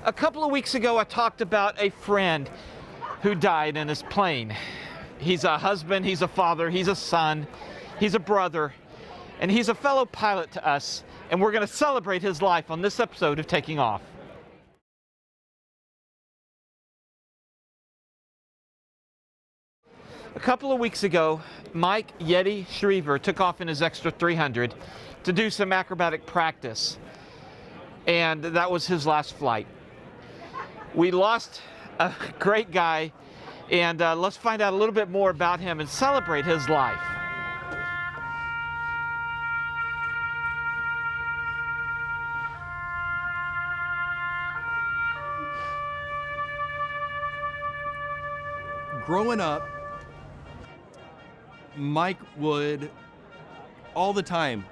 A couple of weeks ago, I talked about a friend who died in his plane. He's a husband, he's a father, he's a son, he's a brother, and he's a fellow pilot to us, and we're going to celebrate his life on this episode of Taking Off. A couple of weeks ago, Mike Yeti Schriever took off in his extra 300 to do some acrobatic practice, and that was his last flight. We lost a great guy, and let's find out a little bit more about him and celebrate his life. Growing up, Mike would all the time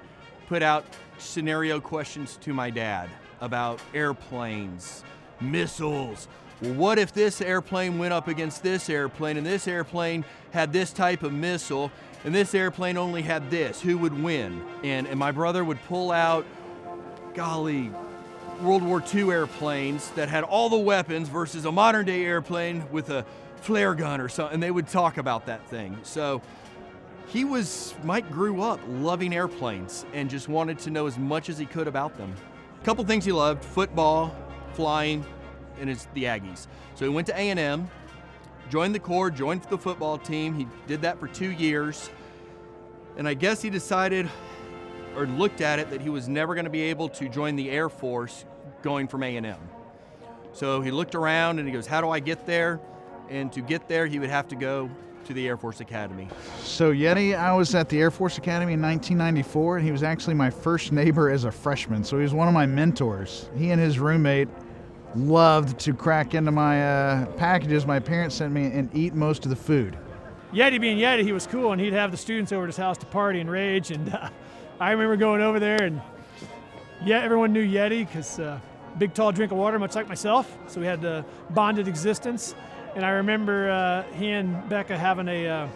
put out scenario questions to my dad about airplanes, missiles. Well, what if this airplane went up against this airplane and this airplane had this type of missile and this airplane only had this? Who would win? And my brother would pull out, golly, World War II airplanes that had all the weapons versus a modern day airplane with a flare gun or something, and they would talk about that thing. So Mike grew up loving airplanes and just wanted to know as much as he could about them. A couple things he loved: football, flying, and it's the Aggies. So he went to A&M, joined the Corps, joined the football team. He did that for 2 years. And I guess he decided, or looked at it, that he was never going to be able to join the Air Force going from A&M. So he looked around and he goes, how do I get there? And to get there, he would have to go to the Air Force Academy. So Yeti, I was at the Air Force Academy in 1994, and he was actually my first neighbor as a freshman. So he was one of my mentors. He and his roommate loved to crack into my packages my parents sent me and eat most of the food. Yeti being Yeti, he was cool, and he'd have the students over at his house to party and rage. And I remember going over there, and everyone knew Yeti because big, tall drink of water, much like myself. So we had a bonded existence. And I remember he and Becca having we'll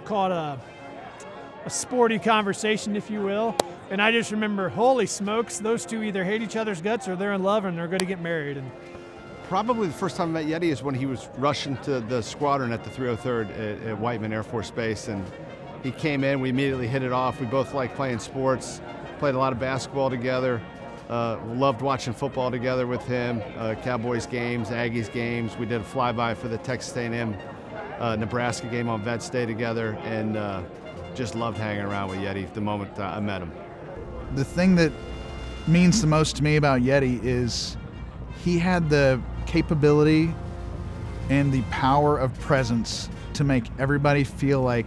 call it a sporty conversation, if you will. And I just remember, holy smokes, those two either hate each other's guts or they're in love and they're going to get married. And probably the first time I met Yeti is when he was rushing to the squadron at the 303rd at Whiteman Air Force Base. And he came in, we immediately hit it off. We both liked playing sports, played a lot of basketball together. Loved watching football together with him, Cowboys games, Aggies games. We did a flyby for the Texas A&M Nebraska game on Vets Day together, and just loved hanging around with Yeti the moment I met him. The thing that means the most to me about Yeti is he had the capability and the power of presence to make everybody feel like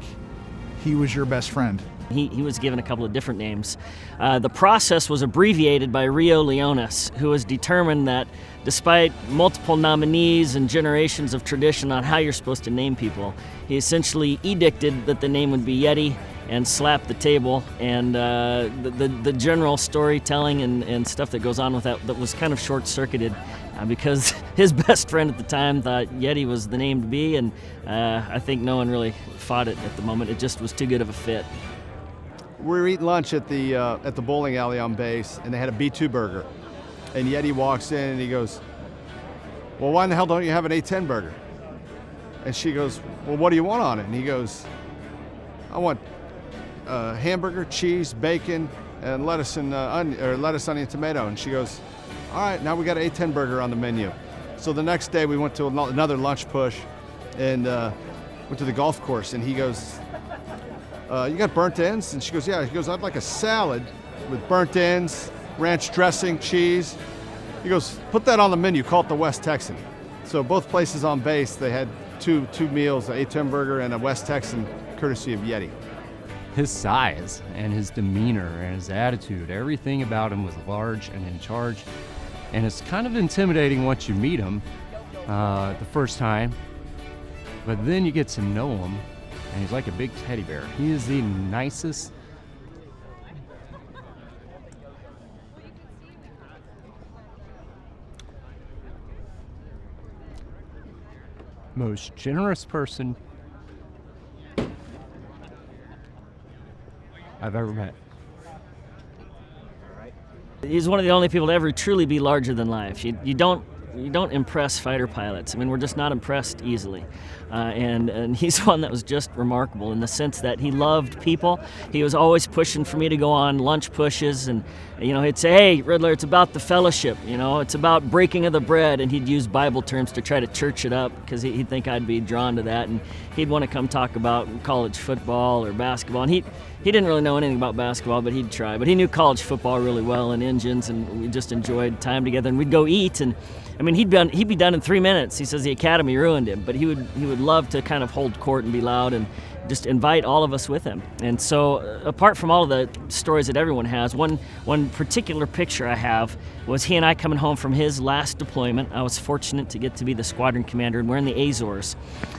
he was your best friend. He was given a couple of different names. The process was abbreviated by Rio Leonis, who was determined that despite multiple nominees and generations of tradition on how you're supposed to name people, he essentially edicted that the name would be Yeti and slapped the table. And the general storytelling and stuff that goes on with that was kind of short-circuited because his best friend at the time thought Yeti was the name to be, and I think no one really fought it at the moment. It just was too good of a fit. We were eating lunch at the bowling alley on base, and they had a B2 burger. And Yeti walks in and he goes, well, why in the hell don't you have an A-10 burger? And she goes, well, what do you want on it? And he goes, I want hamburger, cheese, bacon, and lettuce and lettuce, onion, tomato. And she goes, all right, now we got an A-10 burger on the menu. So the next day we went to another lunch push and went to the golf course, and he goes, you got burnt ends? And she goes, yeah. He goes, I'd like a salad with burnt ends, ranch dressing, cheese. He goes, put that on the menu, call it the West Texan. So both places on base, they had two meals, an A-10 burger and a West Texan, courtesy of Yeti. His size and his demeanor and his attitude, everything about him was large and in charge. And it's kind of intimidating once you meet him the first time, but then you get to know him, and he's like a big teddy bear. He is the nicest, most generous person I've ever met. He's one of the only people to ever truly be larger than life. You don't impress fighter pilots. I mean, we're just not impressed easily. And he's one that was just remarkable in the sense that he loved people. He was always pushing for me to go on lunch pushes, and he'd say, "Hey, Riddler, it's about the fellowship. It's about breaking of the bread." And he'd use Bible terms to try to church it up because he'd think I'd be drawn to that, and he'd want to come talk about college football or basketball. And he didn't really know anything about basketball, but he'd try. But he knew college football really well and engines, and we just enjoyed time together. And we'd go eat, and I mean, he'd be done in 3 minutes. He says the academy ruined him, but he would love to kind of hold court and be loud and just invite all of us with him. And so, apart from all of the stories that everyone has, one particular picture I have was he and I coming home from his last deployment. I was fortunate to get to be the squadron commander, and we're in the Azores.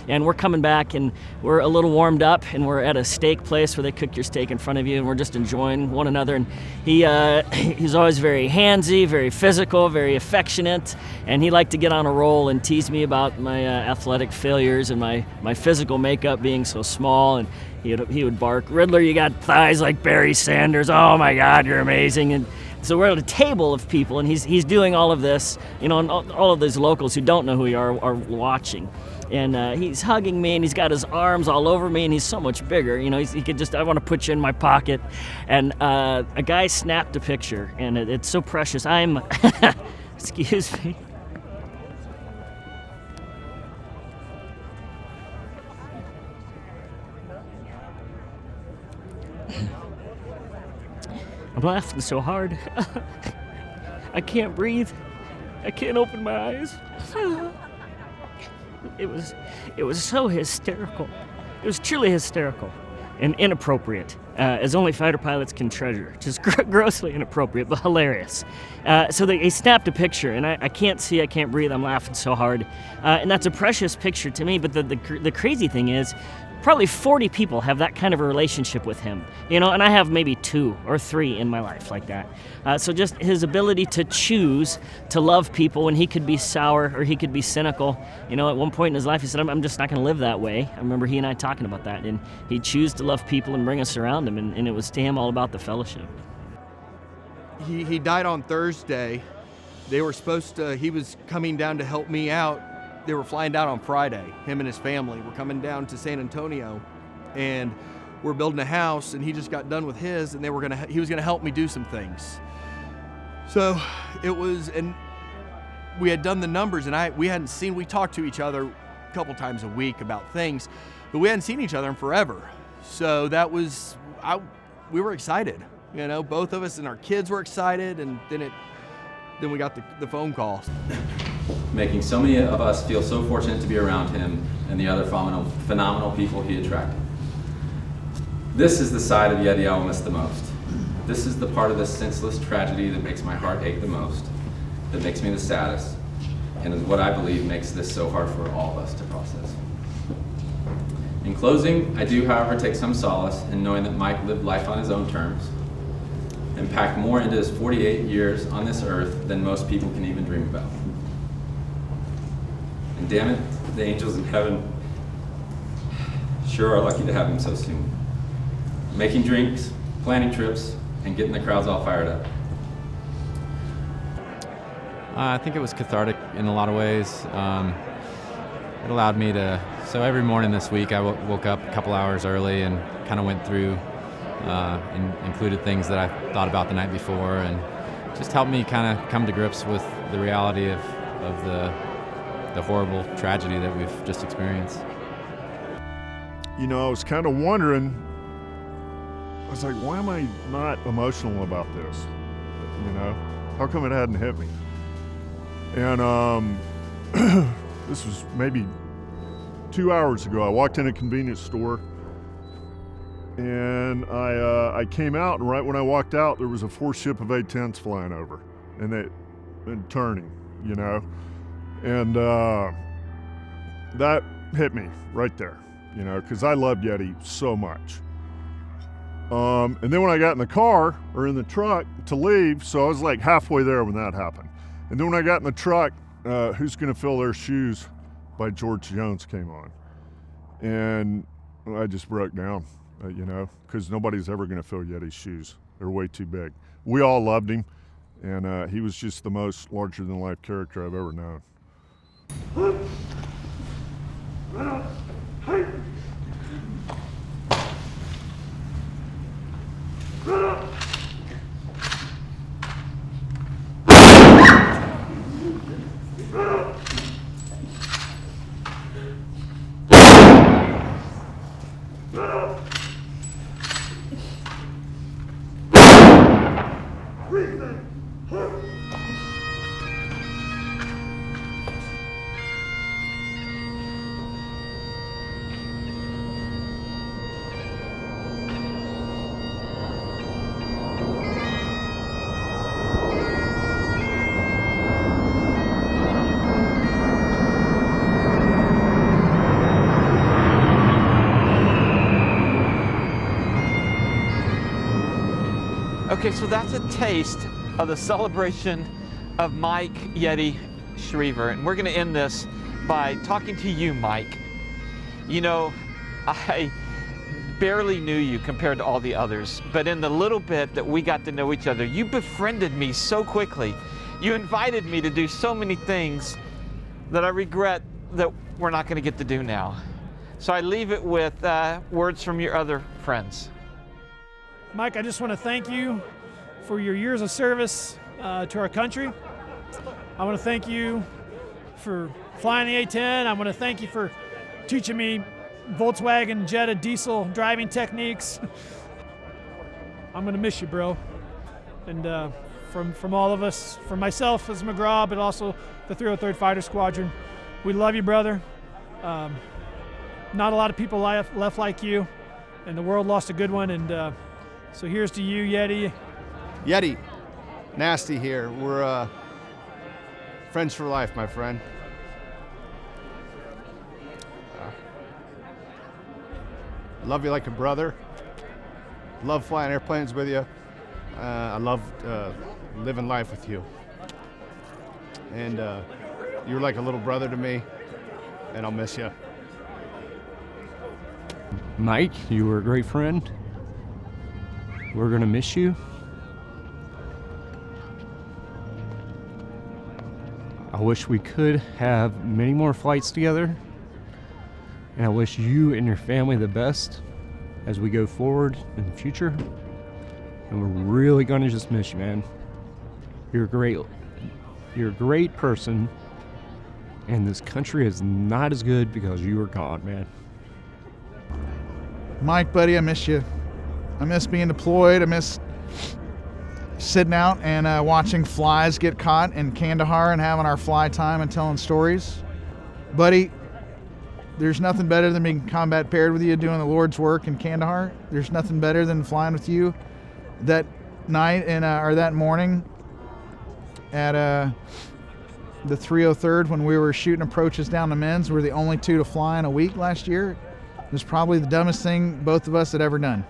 And we're coming back, and we're a little warmed up, and we're at a steak place where they cook your steak in front of you, and we're just enjoying one another. And he's always very handsy, very physical, very affectionate, and he liked to get on a roll and tease me about my athletic failures and my physical makeup being so small. And he would bark, "Riddler, you got thighs like Barry Sanders. Oh my God, you're amazing." And so we're at a table of people, and he's doing all of this, and all of these locals who don't know who we are watching. And he's hugging me, and he's got his arms all over me, and he's so much bigger. He could just, "I want to put you in my pocket." And a guy snapped a picture, and it's so precious. Excuse me. I'm laughing so hard. I can't breathe. I can't open my eyes. It was so hysterical. It was truly hysterical and inappropriate, as only fighter pilots can treasure. Just grossly inappropriate, but hilarious. So he snapped a picture, and I can't see, I can't breathe. I'm laughing so hard, and that's a precious picture to me. But the crazy thing is, probably 40 people have that kind of a relationship with him, and I have maybe 2 or 3 in my life like that. So just his ability to choose to love people when he could be sour or he could be cynical. At one point in his life, he said, I'm just not going to live that way. I remember he and I talking about that, and he'd choose to love people and bring us around him, and it was to him all about the fellowship. He died on Thursday. He was coming down to help me out. They were flying down on Friday. Him and his family were coming down to San Antonio, and we're building a house, and he just got done with his, and he was gonna help me do some things. So and we had done the numbers, and we talked to each other a couple times a week about things, but we hadn't seen each other in forever. So we were excited, both of us, and our kids were excited, and then we got the phone call. Making so many of us feel so fortunate to be around him and the other phenomenal people he attracted. This is the side of Yeti I will miss the most. This is the part of this senseless tragedy that makes my heart ache the most, that makes me the saddest, and is what I believe makes this so hard for all of us to process. In closing, I do, however, take some solace in knowing that Mike lived life on his own terms and packed more into his 48 years on this earth than most people can even dream about. And damn it, the angels in heaven sure are lucky to have him so soon. Making drinks, planning trips, and getting the crowds all fired up. I think it was cathartic in a lot of ways. It allowed me to, so every morning this week I woke up a couple hours early and kind of went through and included things that I thought about the night before, and just helped me kind of come to grips with the reality of the horrible tragedy that we've just experienced. I was kind of wondering, I was like, why am I not emotional about this? How come it hadn't hit me? And this was maybe 2 hours ago. I walked in a convenience store, and I came out, and right when I walked out, there was a 4th ship of A-10s flying over, and turning, and that hit me right there, because I love Yeti so much. And then when I got in the car, or in the truck to leave, so I was like halfway there when that happened. And then when I got in the truck, Who's Gonna Fill Their Shoes by George Jones came on. And I just broke down, because nobody's ever gonna fill Yeti's shoes. They're way too big. We all loved him. And he was just the most larger-than-life character I've ever known. Okay, so that's a taste of the celebration of Mike Yeti Schriever. And we're going to end this by talking to you, Mike. You know, I barely knew you compared to all the others, but in the little bit that we got to know each other, you befriended me so quickly. You invited me to do so many things that I regret that we're not going to get to do now. So I leave it with words from your other friends. Mike, I just want to thank you for your years of service to our country. I want to thank you for flying the A-10. I want to thank you for teaching me Volkswagen Jetta diesel driving techniques. I'm going to miss you, bro. And from all of us, from myself as McGraw, but also the 303rd Fighter Squadron, we love you, brother. Not a lot of people left like you, and the world lost a good one. And so here's to you, Yeti. Yeti, Nasty here. We're friends for life, my friend. Love you like a brother. Love flying airplanes with you. I love living life with you. And you're like a little brother to me, and I'll miss you. Mike, you were a great friend. We're gonna miss you. I wish we could have many more flights together. And I wish you and your family the best as we go forward in the future. And we're really gonna just miss you, man. You're great. You're a great person. And this country is not as good because you are gone, man. Mike, buddy, I miss you. I miss being deployed. I miss sitting out and watching flies get caught in Kandahar and having our fly time and telling stories. Buddy, there's nothing better than being combat paired with you doing the Lord's work in Kandahar. There's nothing better than flying with you that night or that morning at the 303rd when we were shooting approaches down the Men's. We were the only two to fly in a week last year. It was probably the dumbest thing both of us had ever done.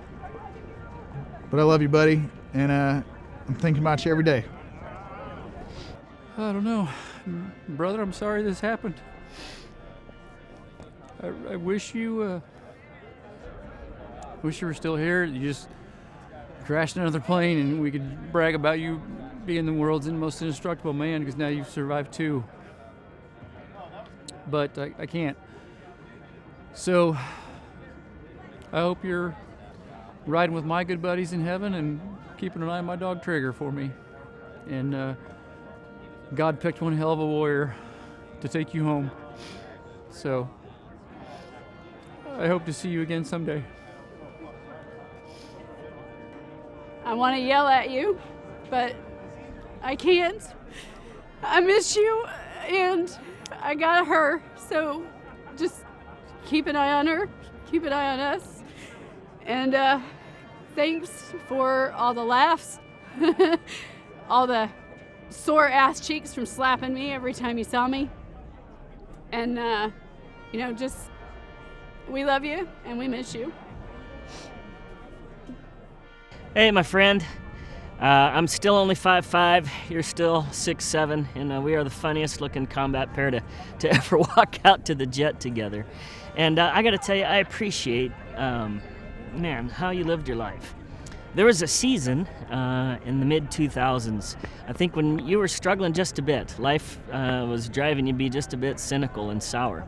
But I love you, buddy, and I'm thinking about you every day. I don't know. Brother, I'm sorry this happened. I wish you were still here. You just crashed another plane and we could brag about you being the world's most indestructible man because now you've survived too. But I can't. So I hope you're riding with my good buddies in heaven and keeping an eye on my dog Trigger for me. And God picked one hell of a warrior to take you home. So I hope to see you again someday. I want to yell at you, but I can't. I miss you, and I got her, so just keep an eye on her, keep an eye on us, and thanks for all the laughs, all the sore ass cheeks from slapping me every time you saw me, and just we love you and we miss you. Hey, my friend. I'm still only 5'5", you're still 6'7", and we are the funniest looking combat pair to ever walk out to the jet together. And I gotta tell you, I appreciate, man, how you lived your life. There was a season in the mid-2000s, I think, when you were struggling just a bit. Life was driving you to be just a bit cynical and sour.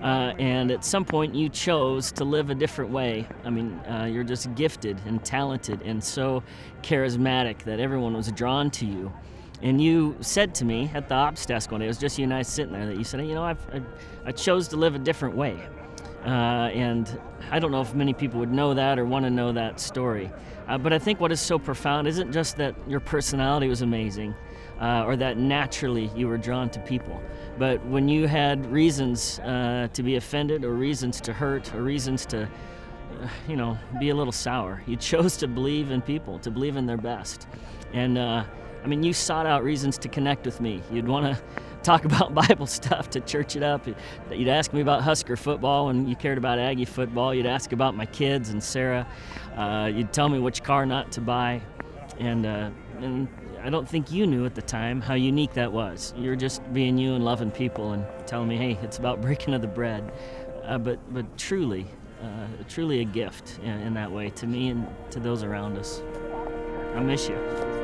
And at some point you chose to live a different way. I mean, you're just gifted and talented and so charismatic that everyone was drawn to you. And you said to me at the ops desk one day, it was just you and I sitting there, that you said, you know, I chose to live a different way. And I don't know if many people would know that or want to know that story. But I think what is so profound isn't just that your personality was amazing or that naturally you were drawn to people. But when you had reasons to be offended or reasons to hurt or reasons to, be a little sour, you chose to believe in people, to believe in their best. And I mean, you sought out reasons to connect with me. You'd want to talk about Bible stuff, to church it up. You'd ask me about Husker football when you cared about Aggie football. You'd ask about my kids and Sarah. You'd tell me which car not to buy. And I don't think you knew at the time how unique that was. You were just being you and loving people and telling me, hey, it's about breaking of the bread. But truly a gift in that way to me and to those around us. I miss you.